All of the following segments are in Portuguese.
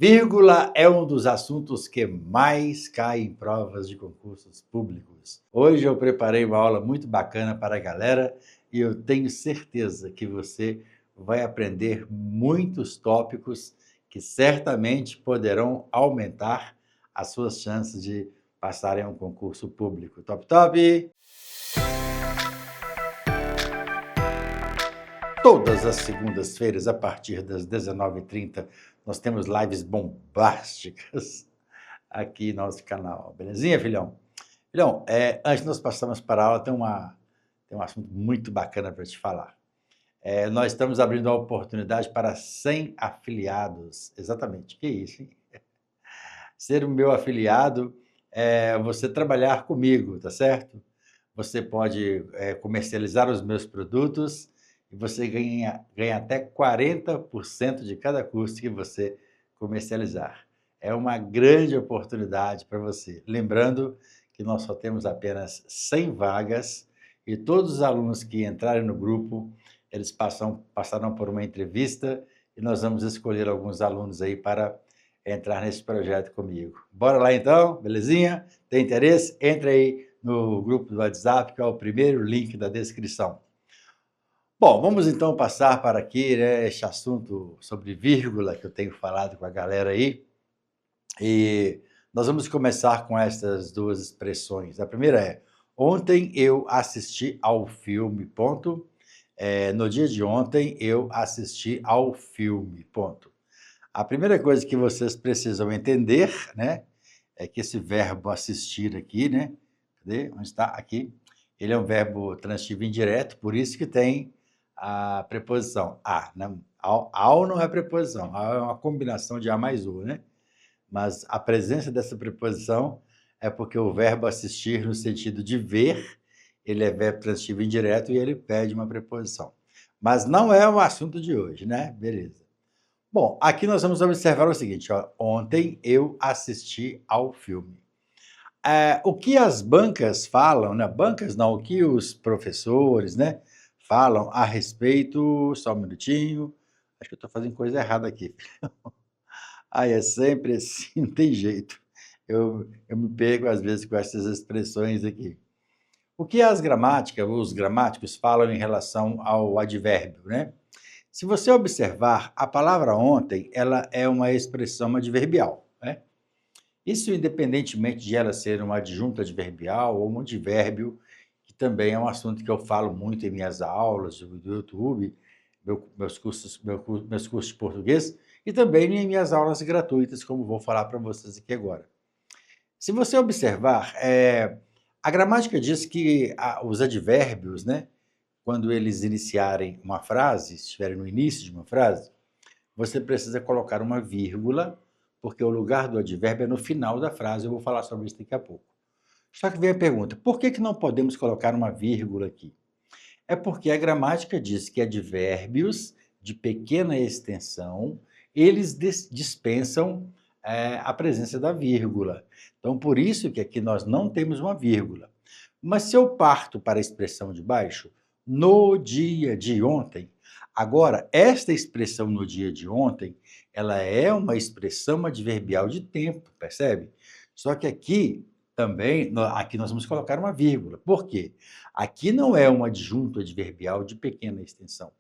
Vírgula é um dos assuntos que mais cai em provas de concursos públicos. Hoje eu preparei uma aula muito bacana para a galera e eu tenho certeza que você vai aprender muitos tópicos que certamente poderão aumentar as suas chances de passar em um concurso público. Top, top! Todas as segundas-feiras, a partir das 19h30, nós temos lives bombásticas aqui no nosso canal. Belezinha, filhão? Filhão, antes de nós passarmos para a aula, tem um assunto muito bacana para te falar. Nós estamos abrindo a oportunidade para 100 afiliados. Exatamente, que isso, hein? Ser o meu afiliado é você trabalhar comigo, tá certo? Você pode comercializar os meus produtos e você ganha até 40% de cada curso que você comercializar. É uma grande oportunidade para você. Lembrando que nós só temos apenas 100 vagas e todos os alunos que entrarem no grupo, eles passarão por uma entrevista e nós vamos escolher alguns alunos aí para entrar nesse projeto comigo. Bora lá então, belezinha? Tem interesse? Entra aí no grupo do WhatsApp, que é o primeiro link da descrição. Bom, vamos então passar para aqui, né, este assunto sobre vírgula que eu tenho falado com a galera aí. E nós vamos começar com essas duas expressões. A primeira é: ontem eu assisti ao filme, ponto. No dia de ontem eu assisti ao filme, ponto. A primeira coisa que vocês precisam entender, né, é que esse verbo assistir aqui, né, cadê? Onde está? Aqui. Ele é um verbo transitivo indireto, por isso que tem a preposição a, né? Ao não é preposição, ao é uma combinação de a mais o, né? Mas a presença dessa preposição é porque o verbo assistir, no sentido de ver, ele é verbo transitivo indireto e ele pede uma preposição. Mas não é o assunto de hoje, né? Beleza. Bom, aqui nós vamos observar o seguinte, ó. Ontem eu assisti ao filme. O que as bancas falam, né? Bancas não, o que os professores, né, falam a respeito... Só um minutinho. Acho que eu estou fazendo coisa errada aqui. É sempre assim, não tem jeito. Eu me pego, às vezes, com essas expressões aqui. O que os gramáticos falam em relação ao advérbio, né? Se você observar, a palavra ontem, ela é uma expressão adverbial, né? Isso independentemente de ela ser uma adjunta adverbial ou um advérbio, que também é um assunto que eu falo muito em minhas aulas do YouTube, meus cursos de português, e também em minhas aulas gratuitas, como vou falar para vocês aqui agora. Se você observar, a gramática diz que os advérbios, né, quando eles iniciarem uma frase, estiverem no início de uma frase, você precisa colocar uma vírgula, porque o lugar do advérbio é no final da frase, eu vou falar sobre isso daqui a pouco. Só que vem a pergunta, por que não podemos colocar uma vírgula aqui? É porque a gramática diz que advérbios de pequena extensão, eles dispensam a presença da vírgula. Então, por isso que aqui nós não temos uma vírgula. Mas se eu parto para a expressão de baixo, no dia de ontem, agora, esta expressão no dia de ontem, ela é uma expressão adverbial de tempo, percebe? Só que aqui também, aqui nós vamos colocar uma vírgula. Por quê? Aqui não é um adjunto adverbial de pequena extensão.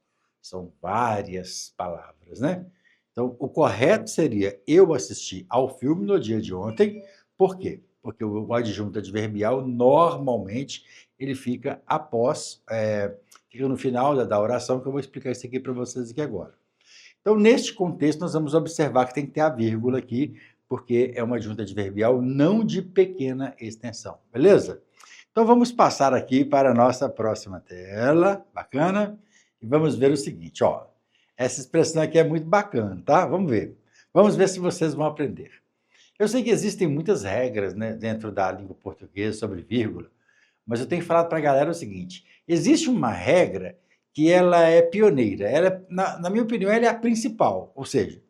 São várias palavras, né? Então, o correto seria eu assisti ao filme no dia de ontem. Por quê? Porque o adjunto adverbial, normalmente, ele fica fica no final da oração, que eu vou explicar isso aqui para vocês aqui agora. Então, neste contexto, nós vamos observar que tem que ter a vírgula aqui, porque é uma adjunta adverbial não de pequena extensão, beleza? Então, vamos passar aqui para a nossa próxima tela, bacana? E vamos ver o seguinte, ó. Essa expressão aqui é muito bacana, tá? Vamos ver. Vamos ver se vocês vão aprender. Eu sei que existem muitas regras, né, dentro da língua portuguesa sobre vírgula, mas eu tenho falado para a galera o seguinte, existe uma regra que ela é pioneira, ela, na minha opinião, ela é a principal, ou seja,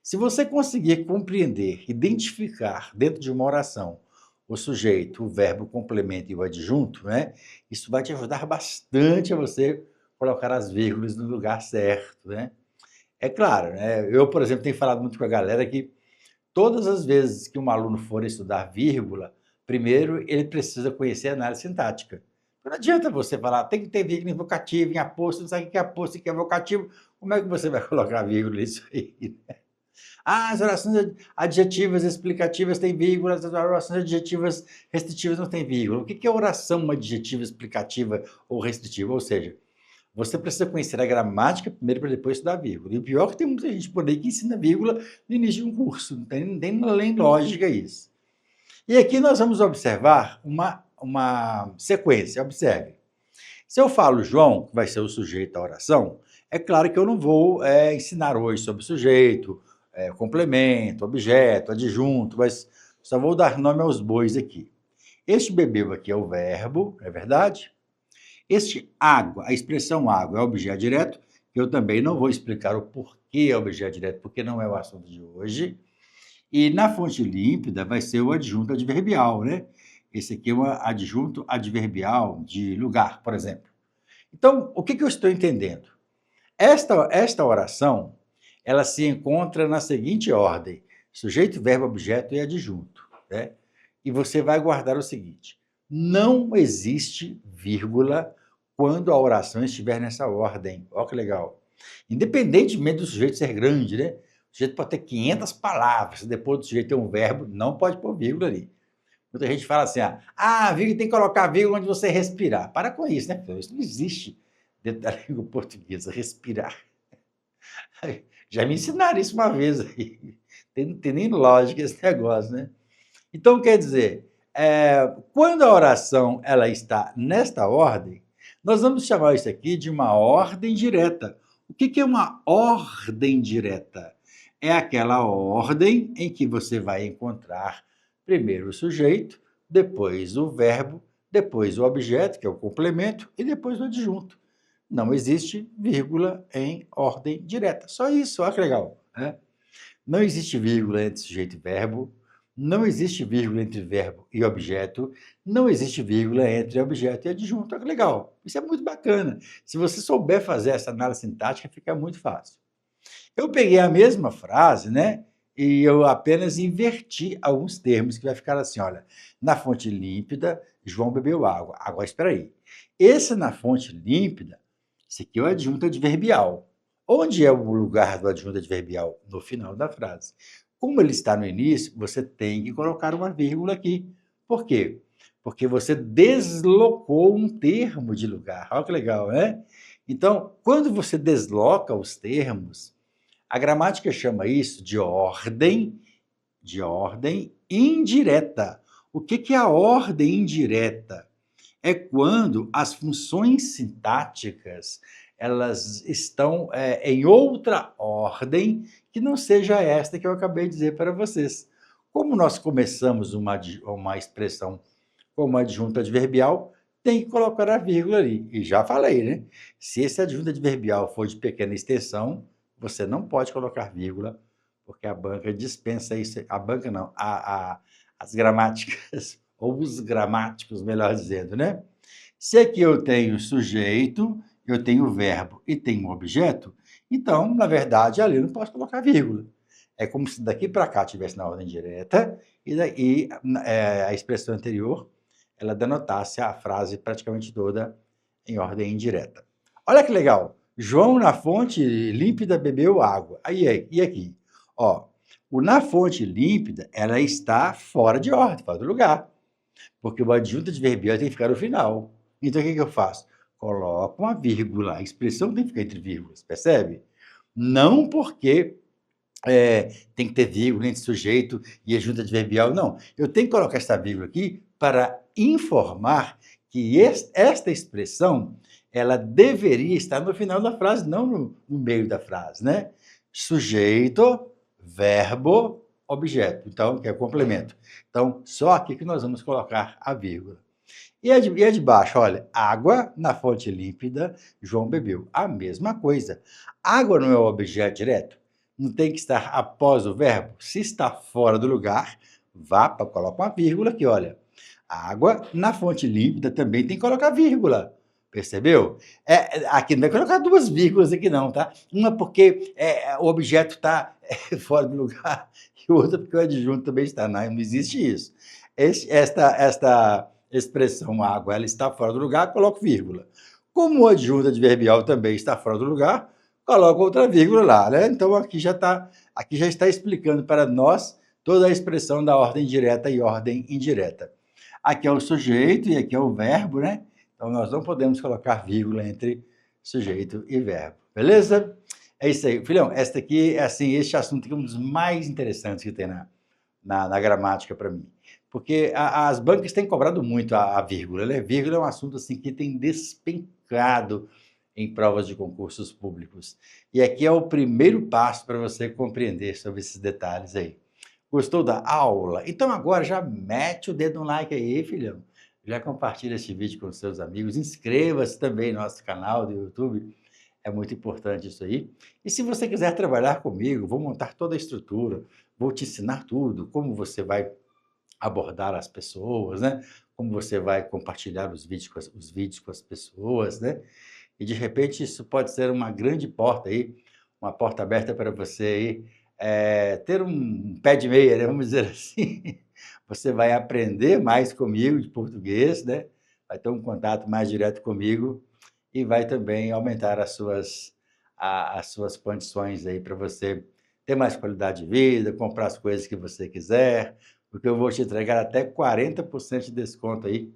se você conseguir compreender, identificar dentro de uma oração o sujeito, o verbo, o complemento e o adjunto, né, isso vai te ajudar bastante a você colocar as vírgulas no lugar certo, né? É claro, né? Eu, por exemplo, tenho falado muito com a galera que Todas as vezes que um aluno for estudar vírgula, primeiro ele precisa conhecer a análise sintática. Não adianta você falar, tem que ter vírgula em vocativo, em aposto, não sabe o que é aposto, o que é vocativo. Como é que você vai colocar vírgula nisso aí? Ah, as orações adjetivas explicativas têm vírgulas, as orações adjetivas restritivas não têm vírgula. O que é oração adjetiva explicativa ou restritiva? Ou seja, você precisa conhecer a gramática primeiro para depois estudar vírgula. E o pior é que tem muita gente por aí que ensina vírgula no início de um curso. Não tem nem lógica isso. E aqui nós vamos observar uma sequência. Observe. Se eu falo João, que vai ser o sujeito da oração, é claro que eu não vou ensinar hoje sobre sujeito, complemento, objeto, adjunto, mas só vou dar nome aos bois aqui. Este bebeu aqui é o verbo, é verdade? Este água, a expressão água é objeto direto, que eu também não vou explicar o porquê é objeto direto, porque não é o assunto de hoje. E na fonte límpida vai ser o adjunto adverbial, né? Esse aqui é um adjunto adverbial de lugar, por exemplo. Então, o que eu estou entendendo? Esta oração, ela se encontra na seguinte ordem: sujeito, verbo, objeto e adjunto, né? E você vai guardar o seguinte: não existe vírgula quando a oração estiver nessa ordem. Olha que legal. Independentemente do sujeito ser grande, né? O sujeito pode ter 500 palavras, depois do sujeito ter um verbo, não pode pôr vírgula ali. Muita gente fala assim, vírgula tem que colocar vírgula onde você respirar. Para com isso, né? Isso não existe dentro da língua portuguesa, respirar. Já me ensinaram isso uma vez aí. Não tem nem lógica esse negócio, né? Então, quer dizer, quando a oração ela está nesta ordem, nós vamos chamar isso aqui de uma ordem direta. O que é uma ordem direta? É aquela ordem em que você vai encontrar primeiro o sujeito, depois o verbo, depois o objeto, que é o complemento, e depois o adjunto. Não existe vírgula em ordem direta. Só isso, olha que legal, né? Não existe vírgula entre sujeito e verbo, não existe vírgula entre verbo e objeto, não existe vírgula entre objeto e adjunto. Olha que legal, isso é muito bacana. Se você souber fazer essa análise sintática, fica muito fácil. Eu peguei a mesma frase, né? E eu apenas inverti alguns termos, que vai ficar assim, olha, na fonte límpida, João bebeu água. Agora, espera aí. Esse na fonte límpida, esse aqui é o adjunto adverbial. Onde é o lugar do adjunto adverbial? No final da frase. Como ele está no início, você tem que colocar uma vírgula aqui. Por quê? Porque você deslocou um termo de lugar. Olha que legal, né? Então, quando você desloca os termos, a gramática chama isso de ordem indireta. O que é a ordem indireta? É quando as funções sintáticas elas estão em outra ordem que não seja esta que eu acabei de dizer para vocês. Como nós começamos uma expressão como adjunto adverbial, tem que colocar a vírgula ali. E já falei, né? Se esse adjunto adverbial for de pequena extensão, você não pode colocar vírgula, porque a banca dispensa isso. A banca não, as gramáticas, ou os gramáticos, melhor dizendo, né? Se aqui eu tenho sujeito, eu tenho verbo e tenho objeto, então, na verdade, ali eu não posso colocar vírgula. É como se daqui para cá tivesse na ordem direta e a expressão anterior, ela denotasse a frase praticamente toda em ordem indireta. Olha que legal! João na fonte límpida bebeu água. E aqui? Ó, o na fonte límpida, ela está fora de ordem, fora do lugar. Porque o adjunto adverbial tem que ficar no final. Então, o que eu faço? Coloco uma vírgula. A expressão tem que ficar entre vírgulas, percebe? Não porque tem que ter vírgula entre sujeito e adjunto adverbial, não. Eu tenho que colocar essa vírgula aqui para informar que esta expressão ela deveria estar no final da frase, não no meio da frase, né? Sujeito, verbo, objeto. Então, que é o complemento. Então, só aqui que nós vamos colocar a vírgula. E a de baixo, olha, água na fonte límpida, João bebeu. A mesma coisa. Água não é o objeto direto? Não tem que estar após o verbo? Se está fora do lugar, coloca uma vírgula aqui, olha. Água na fonte límpida também tem que colocar vírgula. Percebeu? Aqui não vai colocar duas vírgulas aqui não, tá? Uma porque o objeto está fora do lugar e outra porque o adjunto também está. Não existe isso. Esta expressão água, ela está fora do lugar, coloco vírgula. Como o adjunto adverbial também está fora do lugar, coloco outra vírgula lá, né? Então aqui já está explicando para nós toda a expressão da ordem direta e ordem indireta. Aqui é o sujeito e aqui é o verbo, né? Então nós não podemos colocar vírgula entre sujeito e verbo, beleza? É isso aí. Filhão, este assunto aqui é um dos mais interessantes que tem na gramática para mim. Porque as bancas têm cobrado muito a vírgula, né? Vírgula é um assunto assim que tem despencado em provas de concursos públicos. E aqui é o primeiro passo para você compreender sobre esses detalhes aí. Gostou da aula? Então agora já mete o dedo no like aí, filhão. Já compartilha esse vídeo com seus amigos. Inscreva-se também no nosso canal do YouTube. É muito importante isso aí. E se você quiser trabalhar comigo, vou montar toda a estrutura, vou te ensinar tudo, como você vai abordar as pessoas, né? Como você vai compartilhar os vídeos com as pessoas, né? E de repente isso pode ser uma grande porta aí, uma porta aberta para você aí, ter um pé de meia, né? Vamos dizer assim. Você vai aprender mais comigo de português, né? Vai ter um contato mais direto comigo e vai também aumentar as suas condições aí para você ter mais qualidade de vida, comprar as coisas que você quiser, porque eu vou te entregar até 40% de desconto aí,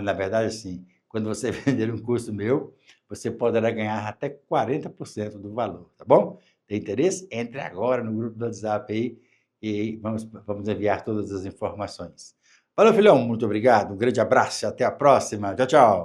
na verdade, assim, quando você vender um curso meu, você poderá ganhar até 40% do valor, tá bom? Tem interesse? Entre agora no grupo do WhatsApp aí e vamos enviar todas as informações. Valeu, filhão, muito obrigado, um grande abraço e até a próxima. Tchau, tchau.